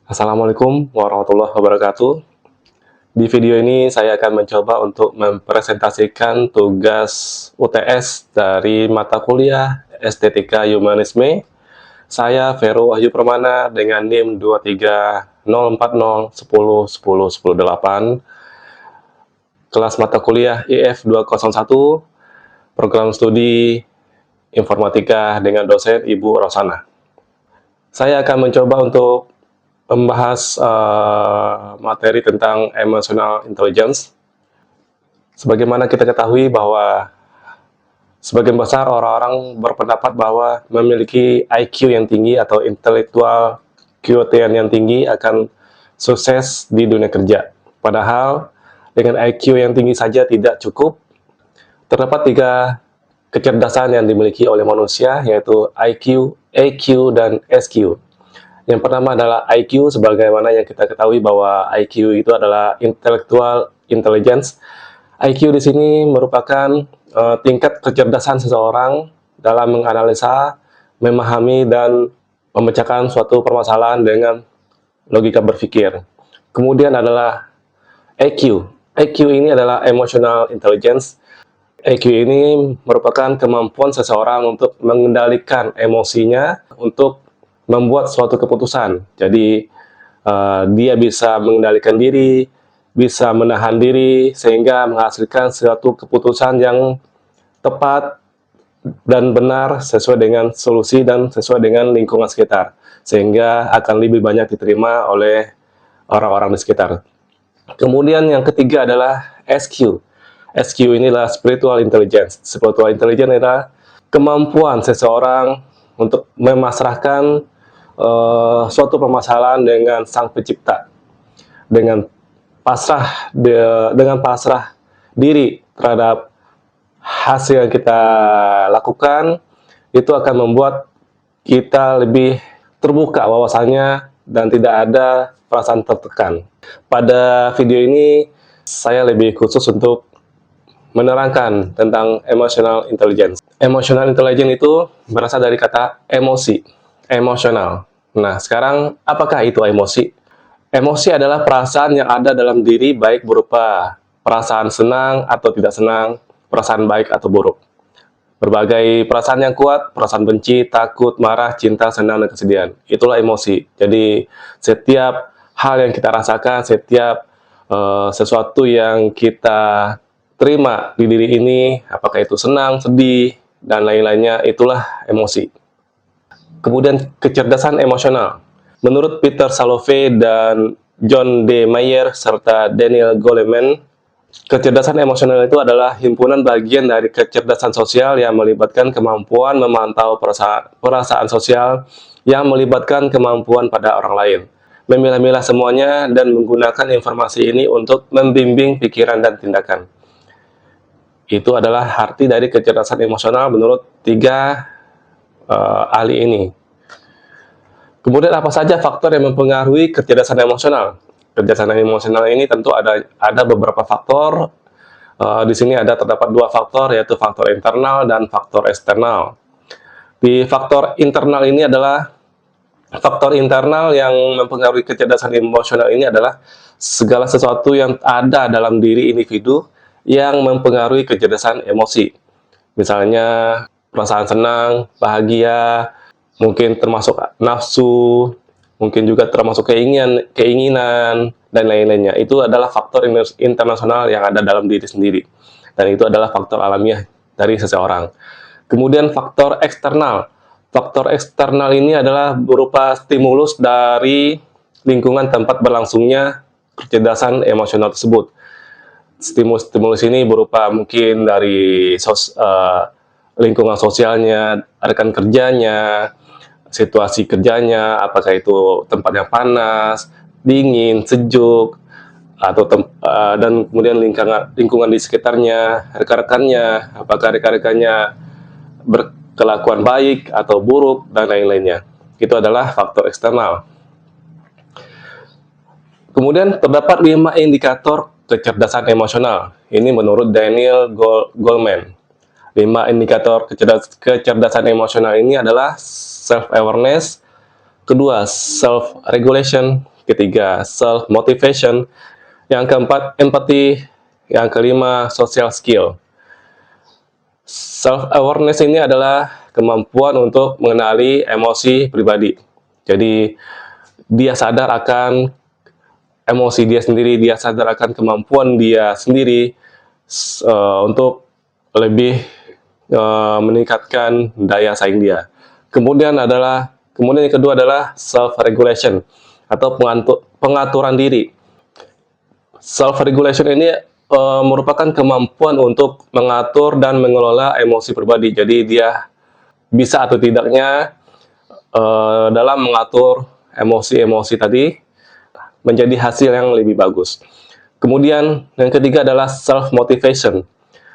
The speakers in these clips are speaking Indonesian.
Assalamualaikum warahmatullahi wabarakatuh. Di video ini saya akan mencoba untuk mempresentasikan tugas UTS dari mata kuliah Estetika Humanisme. Saya Vero Wahyu Permana dengan NIM 2304010101008, kelas mata kuliah IF 201, program studi Informatika dengan dosen Ibu Rosana. Saya akan mencoba untuk membahas materi tentang emotional intelligence. Sebagaimana kita ketahui bahwa sebagian besar orang-orang berpendapat bahwa memiliki IQ yang tinggi atau intellectual quotient yang tinggi akan sukses di dunia kerja. Padahal dengan IQ yang tinggi saja tidak cukup. Terdapat 3 kecerdasan yang dimiliki oleh manusia, yaitu IQ, EQ, dan SQ. Yang pertama adalah IQ, sebagaimana yang kita ketahui bahwa IQ itu adalah intellectual intelligence. IQ di sini merupakan tingkat kecerdasan seseorang dalam menganalisa, memahami, dan memecahkan suatu permasalahan dengan logika berpikir. Kemudian adalah EQ. EQ ini adalah emotional intelligence. EQ ini merupakan kemampuan seseorang untuk mengendalikan emosinya untuk membuat suatu keputusan. Jadi dia bisa mengendalikan diri, bisa menahan diri, sehingga menghasilkan suatu keputusan yang tepat dan benar sesuai dengan solusi dan sesuai dengan lingkungan sekitar, sehingga akan lebih banyak diterima oleh orang-orang di sekitar. Kemudian yang ketiga adalah SQ. SQ inilah spiritual intelligence. Spiritual intelligence adalah kemampuan seseorang untuk memasrahkan suatu permasalahan dengan Sang Pencipta, dengan pasrah diri terhadap hasil yang kita lakukan, itu akan membuat kita lebih terbuka wawasannya dan tidak ada perasaan tertekan. Pada video ini saya lebih khusus untuk menerangkan tentang emotional intelligence. Emotional intelligence itu berasal dari kata emosi, emosional. Nah, sekarang apakah itu emosi? Emosi adalah perasaan yang ada dalam diri, baik berupa perasaan senang atau tidak senang, perasaan baik atau buruk. Berbagai perasaan yang kuat, perasaan benci, takut, marah, cinta, senang, dan kesedihan. Itulah emosi. Jadi, setiap hal yang kita rasakan, setiap sesuatu yang kita terima di diri ini, apakah itu senang, sedih, dan lain-lainnya, itulah emosi. Kemudian kecerdasan emosional. Menurut Peter Salovey dan John D. Mayer serta Daniel Goleman, kecerdasan emosional itu adalah himpunan bagian dari kecerdasan sosial yang melibatkan kemampuan memantau perasaan sosial yang melibatkan kemampuan pada orang lain, memilah-milah semuanya dan menggunakan informasi ini untuk membimbing pikiran dan tindakan. Itu adalah arti dari kecerdasan emosional menurut 3 ahli ini. Kemudian apa saja faktor yang mempengaruhi kecerdasan emosional? Kecerdasan emosional ini tentu ada beberapa faktor. Di sini terdapat 2 faktor, yaitu faktor internal dan faktor eksternal. Di faktor internal ini adalah faktor internal yang mempengaruhi kecerdasan emosional ini adalah segala sesuatu yang ada dalam diri individu yang mempengaruhi kecerdasan emosi. Misalnya perasaan senang, bahagia, mungkin termasuk nafsu, mungkin juga termasuk keinginan, dan lain-lainnya. Itu adalah faktor internasional yang ada dalam diri sendiri. Dan itu adalah faktor alamiah dari seseorang. Kemudian faktor eksternal. Faktor eksternal ini adalah berupa stimulus dari lingkungan tempat berlangsungnya kecerdasan emosional tersebut. Stimulus ini berupa mungkin dari lingkungan sosialnya, rekan kerjanya, situasi kerjanya, apakah itu tempat yang panas, dingin, sejuk, atau dan kemudian lingkungan di sekitarnya, rekan-rekannya, apakah rekan-rekannya berkelakuan baik atau buruk, dan lain-lainnya. Itu adalah faktor eksternal. Kemudian terdapat 5 indikator kecerdasan emosional. Ini menurut Daniel Goleman. 5 indikator kecerdasan emosional ini adalah self-awareness, kedua self-regulation, ketiga self motivation, yang keempat empathy, yang kelima social skill. Self awareness ini adalah kemampuan untuk mengenali emosi pribadi. Jadi dia sadar akan emosi dia sendiri, dia sadar akan kemampuan dia sendiri untuk lebih meningkatkan daya saing dia. Kemudian yang kedua adalah self regulation atau pengaturan diri. Self regulation ini merupakan kemampuan untuk mengatur dan mengelola emosi pribadi. Jadi dia bisa atau tidaknya dalam mengatur emosi-emosi tadi menjadi hasil yang lebih bagus. Kemudian yang ketiga adalah self motivation.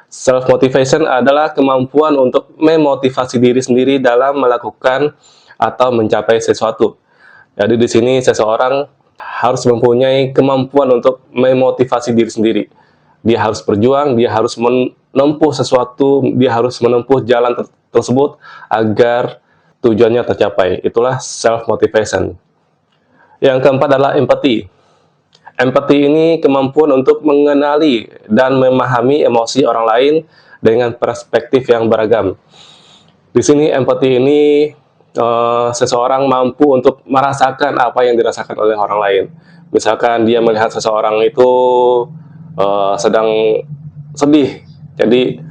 Self motivation adalah kemampuan untuk memotivasi diri sendiri dalam melakukan atau mencapai sesuatu. Jadi di sini seseorang harus mempunyai kemampuan untuk memotivasi diri sendiri. Dia harus berjuang, dia harus menempuh sesuatu, dia harus menempuh jalan tersebut agar tujuannya tercapai. Itulah self motivation. Yang keempat adalah empathy. Empati ini kemampuan untuk mengenali dan memahami emosi orang lain dengan perspektif yang beragam. Di sini empati ini seseorang mampu untuk merasakan apa yang dirasakan oleh orang lain. Misalkan dia melihat seseorang itu sedang sedih, jadi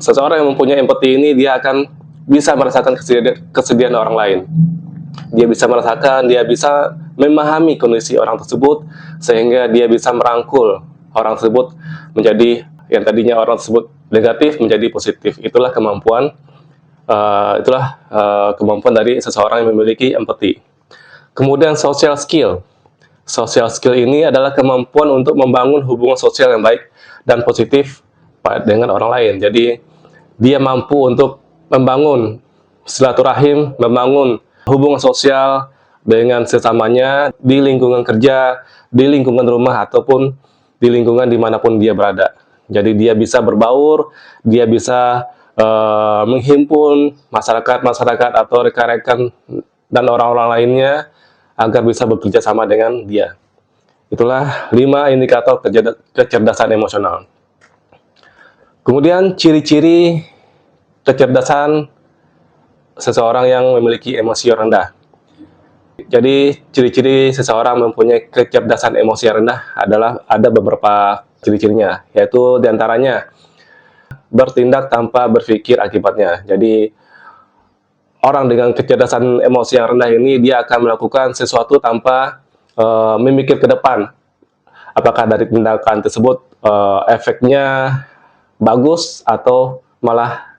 seseorang yang mempunyai empati ini dia akan bisa merasakan kesedihan orang lain. Dia bisa merasakan, dia bisa memahami kondisi orang tersebut sehingga dia bisa merangkul orang tersebut menjadi yang tadinya orang tersebut negatif menjadi positif. Itulah kemampuan dari seseorang yang memiliki empati. Kemudian social skill. Social skill ini adalah kemampuan untuk membangun hubungan sosial yang baik dan positif dengan orang lain. Jadi dia mampu untuk membangun silaturahim, membangun hubungan sosial dengan sesamanya di lingkungan kerja, di lingkungan rumah, ataupun di lingkungan dimanapun dia berada. Jadi dia bisa berbaur, dia bisa menghimpun masyarakat atau rekan-rekan dan orang-orang lainnya agar bisa bekerja sama dengan dia. Itulah 5 indikator kecerdasan emosional. Kemudian ciri-ciri kecerdasan seseorang yang memiliki emosi rendah. Jadi ciri-ciri seseorang mempunyai kecerdasan emosi rendah adalah ada beberapa ciri-cirinya, yaitu diantaranya bertindak tanpa berpikir akibatnya. Jadi orang dengan kecerdasan emosi yang rendah ini dia akan melakukan sesuatu tanpa memikir ke depan. Apakah dari tindakan tersebut efeknya bagus atau malah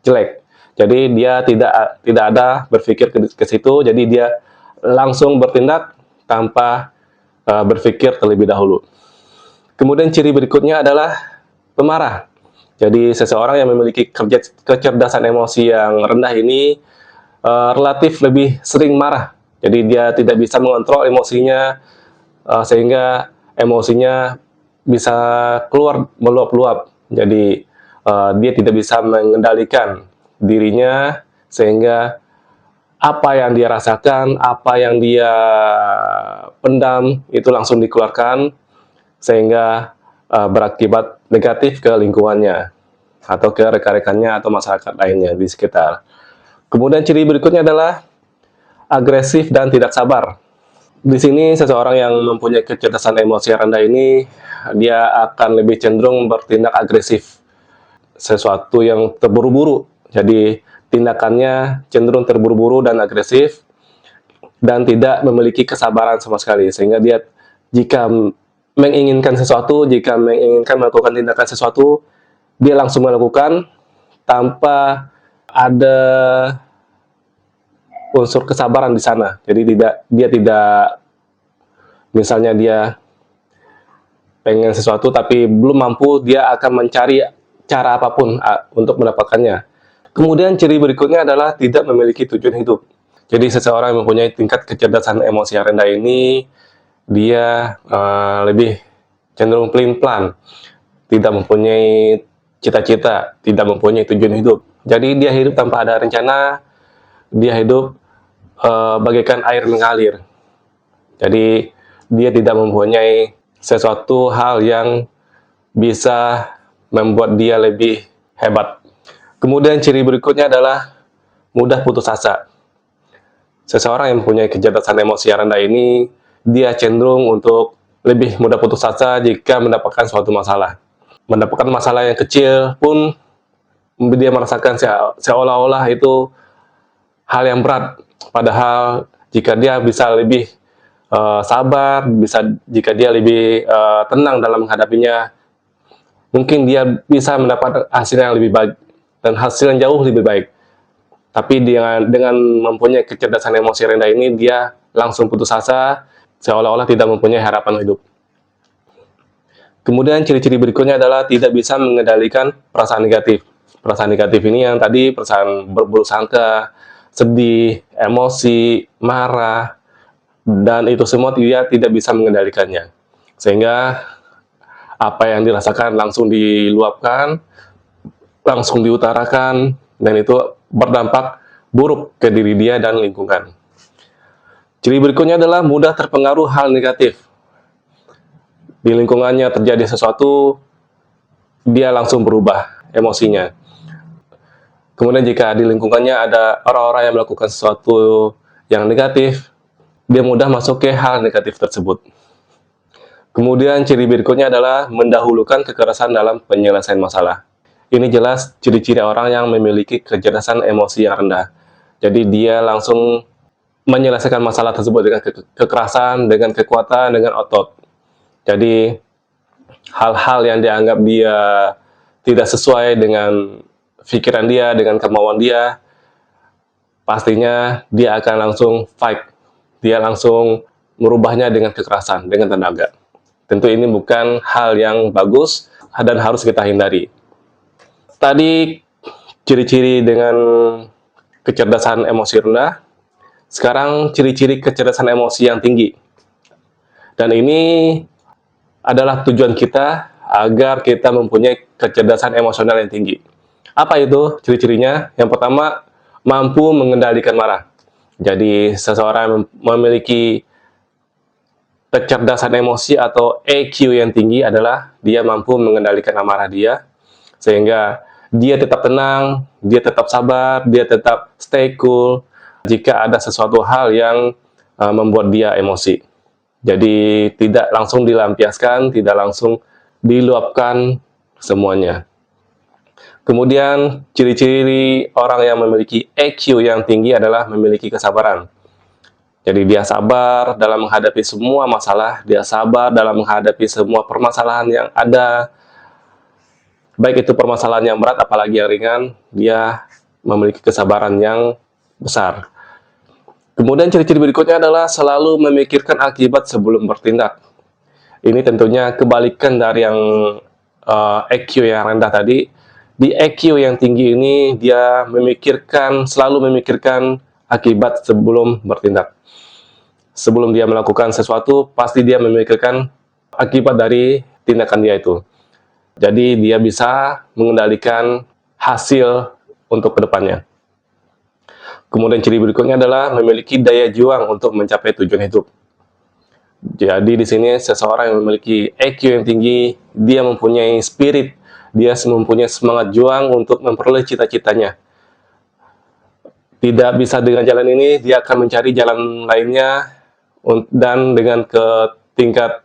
jelek. Jadi dia tidak ada berpikir ke situ, jadi dia langsung bertindak tanpa berpikir terlebih dahulu. Kemudian ciri berikutnya adalah pemarah. Jadi seseorang yang memiliki kecerdasan emosi yang rendah ini relatif lebih sering marah. Jadi dia tidak bisa mengontrol emosinya sehingga emosinya bisa keluar meluap-luap. Jadi dia tidak bisa mengendalikan dirinya sehingga apa yang dia rasakan, apa yang dia pendam itu langsung dikeluarkan sehingga berakibat negatif ke lingkungannya atau ke rekan-rekannya atau masyarakat lainnya di sekitar. Kemudian ciri berikutnya adalah agresif dan tidak sabar. Di sini seseorang yang mempunyai kecerdasan emosi rendah ini dia akan lebih cenderung bertindak agresif, sesuatu yang terburu-buru. Jadi tindakannya cenderung terburu-buru dan agresif dan tidak memiliki kesabaran sama sekali, sehingga dia jika menginginkan sesuatu, jika menginginkan melakukan tindakan sesuatu, dia langsung melakukan tanpa ada unsur kesabaran di sana. Jadi dia tidak, misalnya dia pengen sesuatu tapi belum mampu, dia akan mencari cara apapun untuk mendapatkannya. Kemudian ciri berikutnya adalah tidak memiliki tujuan hidup. Jadi seseorang yang mempunyai tingkat kecerdasan emosi yang rendah ini, dia lebih cenderung pelin-pelan, tidak mempunyai cita-cita, tidak mempunyai tujuan hidup. Jadi dia hidup tanpa ada rencana, dia hidup bagaikan air mengalir. Jadi dia tidak mempunyai sesuatu hal yang bisa membuat dia lebih hebat. Kemudian ciri berikutnya adalah mudah putus asa. Seseorang yang mempunyai kecerdasan emosi yang rendah ini, dia cenderung untuk lebih mudah putus asa jika mendapatkan suatu masalah. Mendapatkan masalah yang kecil pun dia merasakan seolah-olah itu hal yang berat. Padahal jika dia bisa lebih sabar, jika dia lebih tenang dalam menghadapinya, mungkin dia bisa mendapat hasil yang lebih baik dan hasil yang jauh lebih baik. Tapi dengan mempunyai kecerdasan emosi rendah ini, dia langsung putus asa, seolah-olah tidak mempunyai harapan hidup. Kemudian ciri-ciri berikutnya adalah tidak bisa mengendalikan perasaan negatif. Perasaan negatif ini yang tadi perasaan berburuk sangka, sedih, emosi, marah, dan itu semua dia tidak bisa mengendalikannya. Sehingga apa yang dirasakan langsung diluapkan, langsung diutarakan, dan itu berdampak buruk ke diri dia dan lingkungan. Ciri berikutnya adalah mudah terpengaruh hal negatif. Di lingkungannya terjadi sesuatu, dia langsung berubah emosinya. Kemudian jika di lingkungannya ada orang-orang yang melakukan sesuatu yang negatif, dia mudah masuk ke hal negatif tersebut. Kemudian ciri berikutnya adalah mendahulukan kekerasan dalam penyelesaian masalah. Ini jelas ciri-ciri orang yang memiliki kecerdasan emosi yang rendah. Jadi dia langsung menyelesaikan masalah tersebut dengan kekerasan, dengan kekuatan, dengan otot. Jadi hal-hal yang dianggap dia tidak sesuai dengan pikiran dia, dengan kemauan dia, pastinya dia akan langsung fight. Dia langsung merubahnya dengan kekerasan, dengan tenaga. Tentu ini bukan hal yang bagus dan harus kita hindari. Tadi ciri-ciri dengan kecerdasan emosi rendah. Sekarang ciri-ciri kecerdasan emosi yang tinggi. Dan ini adalah tujuan kita agar kita mempunyai kecerdasan emosional yang tinggi. Apa itu ciri-cirinya? Yang pertama, mampu mengendalikan marah. Jadi seseorang memiliki kecerdasan emosi atau EQ yang tinggi adalah dia mampu mengendalikan amarah dia, sehingga dia tetap tenang, dia tetap sabar, dia tetap stay cool jika ada sesuatu hal yang membuat dia emosi. Jadi tidak langsung dilampiaskan, tidak langsung diluapkan semuanya. Kemudian ciri-ciri orang yang memiliki EQ yang tinggi adalah memiliki kesabaran. Jadi dia sabar dalam menghadapi semua masalah, dia sabar dalam menghadapi semua permasalahan yang ada. Baik itu permasalahan yang berat, apalagi yang ringan, dia memiliki kesabaran yang besar. Kemudian ciri-ciri berikutnya adalah selalu memikirkan akibat sebelum bertindak. Ini tentunya kebalikan dari yang EQ yang rendah tadi. Di EQ yang tinggi ini, dia selalu memikirkan akibat sebelum bertindak. Sebelum dia melakukan sesuatu, pasti dia memikirkan akibat dari tindakan dia itu. Jadi dia bisa mengendalikan hasil untuk kedepannya. Kemudian ciri berikutnya adalah memiliki daya juang untuk mencapai tujuan hidup. Jadi di sini seseorang yang memiliki EQ yang tinggi, dia mempunyai spirit, dia mempunyai semangat juang untuk memperoleh cita-citanya. Tidak bisa dengan jalan ini, dia akan mencari jalan lainnya, dan dengan tingkat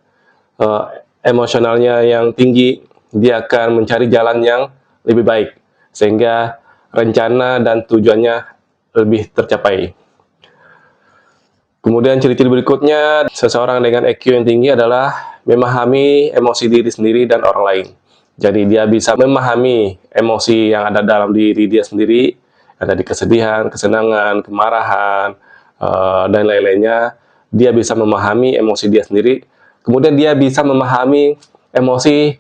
emosionalnya yang tinggi, dia akan mencari jalan yang lebih baik, sehingga rencana dan tujuannya lebih tercapai. Kemudian ciri-ciri berikutnya, seseorang dengan EQ yang tinggi adalah memahami emosi diri sendiri dan orang lain. Jadi dia bisa memahami emosi yang ada dalam diri dia sendiri, ada di kesedihan, kesenangan, kemarahan, dan lain-lainnya. Dia bisa memahami emosi dia sendiri, kemudian dia bisa memahami emosi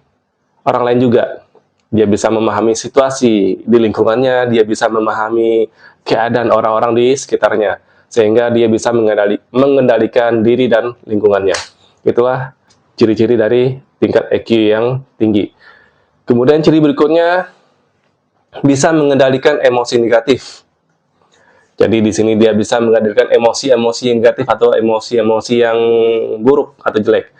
orang lain juga. Dia bisa memahami situasi di lingkungannya, dia bisa memahami keadaan orang-orang di sekitarnya, sehingga dia bisa mengendalikan diri dan lingkungannya. Itulah ciri-ciri dari tingkat EQ yang tinggi. Kemudian ciri berikutnya, bisa mengendalikan emosi negatif. Jadi di sini dia bisa menghadirkan emosi-emosi negatif atau emosi-emosi yang buruk atau jelek.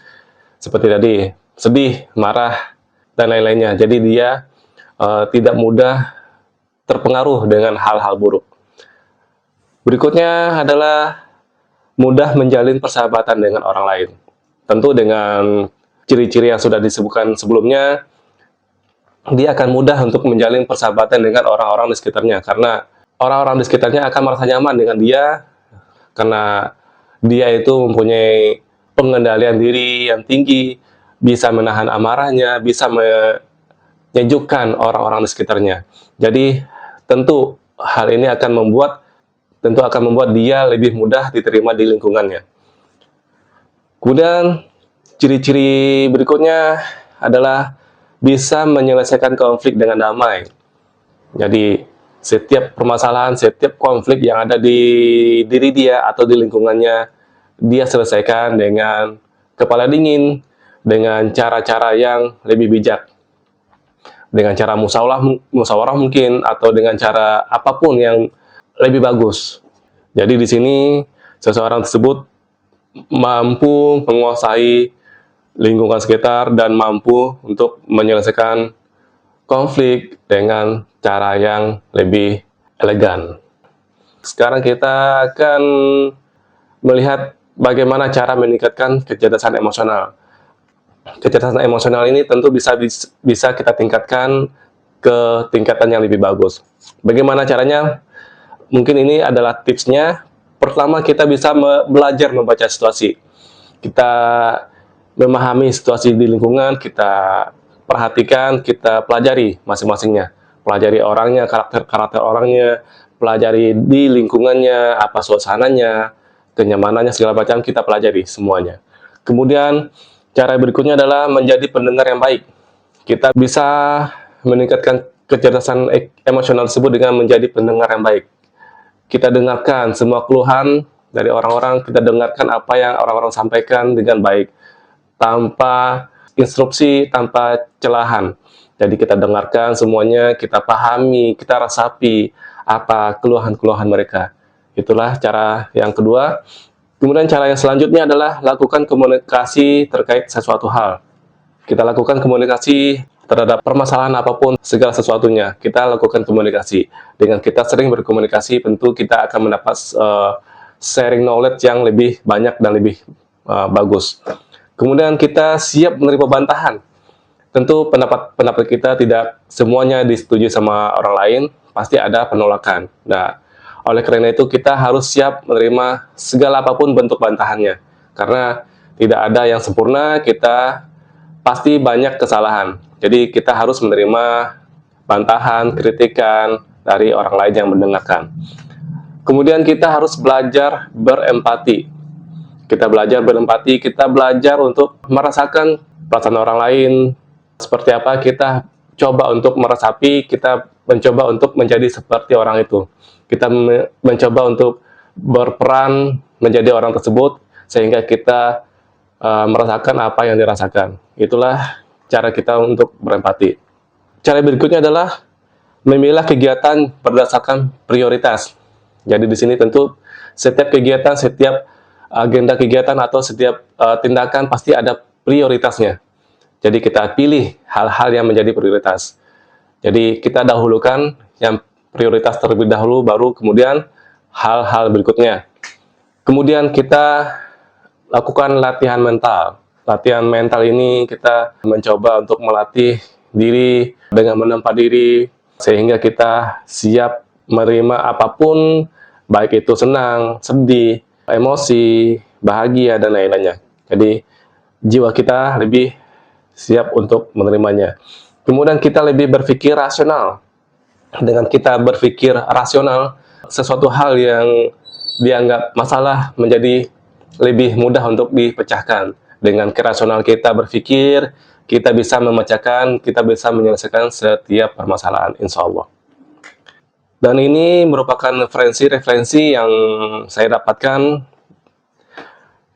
Seperti tadi, sedih, marah, dan lain-lainnya. Jadi dia tidak mudah terpengaruh dengan hal-hal buruk. Berikutnya adalah mudah menjalin persahabatan dengan orang lain. Tentu dengan ciri-ciri yang sudah disebutkan sebelumnya, dia akan mudah untuk menjalin persahabatan dengan orang-orang di sekitarnya, karena orang-orang di sekitarnya akan merasa nyaman dengan dia, karena dia itu mempunyai pengendalian diri yang tinggi, bisa menahan amarahnya, bisa menyejukkan orang-orang di sekitarnya. Jadi tentu hal ini akan membuat dia lebih mudah diterima di lingkungannya. Kemudian ciri-ciri berikutnya adalah bisa menyelesaikan konflik dengan damai. Jadi setiap permasalahan, setiap konflik yang ada di diri dia atau di lingkungannya, dia selesaikan dengan kepala dingin, dengan cara-cara yang lebih bijak, dengan cara musyawarah mungkin, atau dengan cara apapun yang lebih bagus. Jadi di sini seseorang tersebut mampu menguasai lingkungan sekitar dan mampu untuk menyelesaikan konflik dengan cara yang lebih elegan. Sekarang kita akan melihat bagaimana cara meningkatkan kecerdasan emosional. Kecerdasan emosional ini tentu bisa kita tingkatkan ke tingkatan yang lebih bagus. Bagaimana caranya? Mungkin ini adalah tipsnya. Pertama, kita bisa belajar membaca situasi. Kita memahami situasi di lingkungan, kita perhatikan, kita pelajari masing-masingnya. Pelajari orangnya, karakter orangnya, pelajari di lingkungannya, apa suasananya, kenyamanannya, segala macam kita pelajari semuanya. Kemudian, cara berikutnya adalah menjadi pendengar yang baik. Kita bisa meningkatkan kecerdasan emosional tersebut dengan menjadi pendengar yang baik. Kita dengarkan semua keluhan dari orang-orang, kita dengarkan apa yang orang-orang sampaikan dengan baik, tanpa instruksi, tanpa celahan. Jadi kita dengarkan semuanya, kita pahami, kita rasapi apa keluhan-keluhan mereka. Itulah cara yang kedua. Kemudian cara yang selanjutnya adalah lakukan komunikasi terkait sesuatu hal. Kita lakukan komunikasi terhadap permasalahan apapun, segala sesuatunya, kita lakukan komunikasi. Dengan kita sering berkomunikasi, tentu kita akan mendapat sharing knowledge yang lebih banyak dan lebih bagus. Kemudian kita siap menerima bantahan. Tentu pendapat kita tidak semuanya disetujui sama orang lain, pasti ada penolakan. Nah, oleh karena itu kita harus siap menerima segala apapun bentuk bantahannya. Karena tidak ada yang sempurna, kita pasti banyak kesalahan. Jadi kita harus menerima bantahan, kritikan dari orang lain yang mendengarkan. Kemudian kita harus belajar berempati. Kita belajar berempati, kita belajar untuk merasakan perasaan orang lain. Seperti apa, kita coba untuk meresapi, kita mencoba untuk menjadi seperti orang itu. Kita mencoba untuk berperan menjadi orang tersebut, sehingga kita merasakan apa yang dirasakan. Itulah cara kita untuk berempati. Cara berikutnya adalah memilah kegiatan berdasarkan prioritas. Jadi di sini tentu setiap kegiatan, setiap agenda kegiatan atau setiap tindakan pasti ada prioritasnya. Jadi kita pilih hal-hal yang menjadi prioritas. Jadi kita dahulukan yang prioritas terlebih dahulu, baru kemudian hal-hal berikutnya. Kemudian kita lakukan latihan mental. Latihan mental ini kita mencoba untuk melatih diri dengan menempa diri, sehingga kita siap menerima apapun, baik itu senang, sedih, emosi, bahagia, dan lain-lainnya. Jadi jiwa kita lebih siap untuk menerimanya. Kemudian kita lebih berpikir rasional. Dengan kita berpikir rasional, sesuatu hal yang dianggap masalah menjadi lebih mudah untuk dipecahkan. Dengan kerasional kita berpikir, kita bisa memecahkan, kita bisa menyelesaikan setiap permasalahan, insya Allah. Dan ini merupakan referensi-referensi yang saya dapatkan.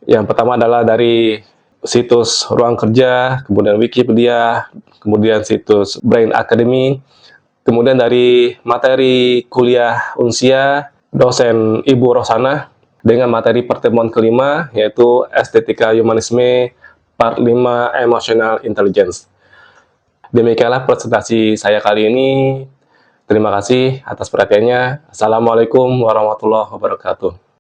Yang pertama adalah dari situs Ruang Kerja, kemudian Wikipedia, kemudian situs Brain Academy, kemudian dari materi kuliah Unsia, dosen Ibu Rosana dengan materi pertemuan kelima, yaitu Estetika Humanisme Part 5 Emotional Intelligence. Demikianlah presentasi saya kali ini. Terima kasih atas perhatiannya. Assalamualaikum warahmatullahi wabarakatuh.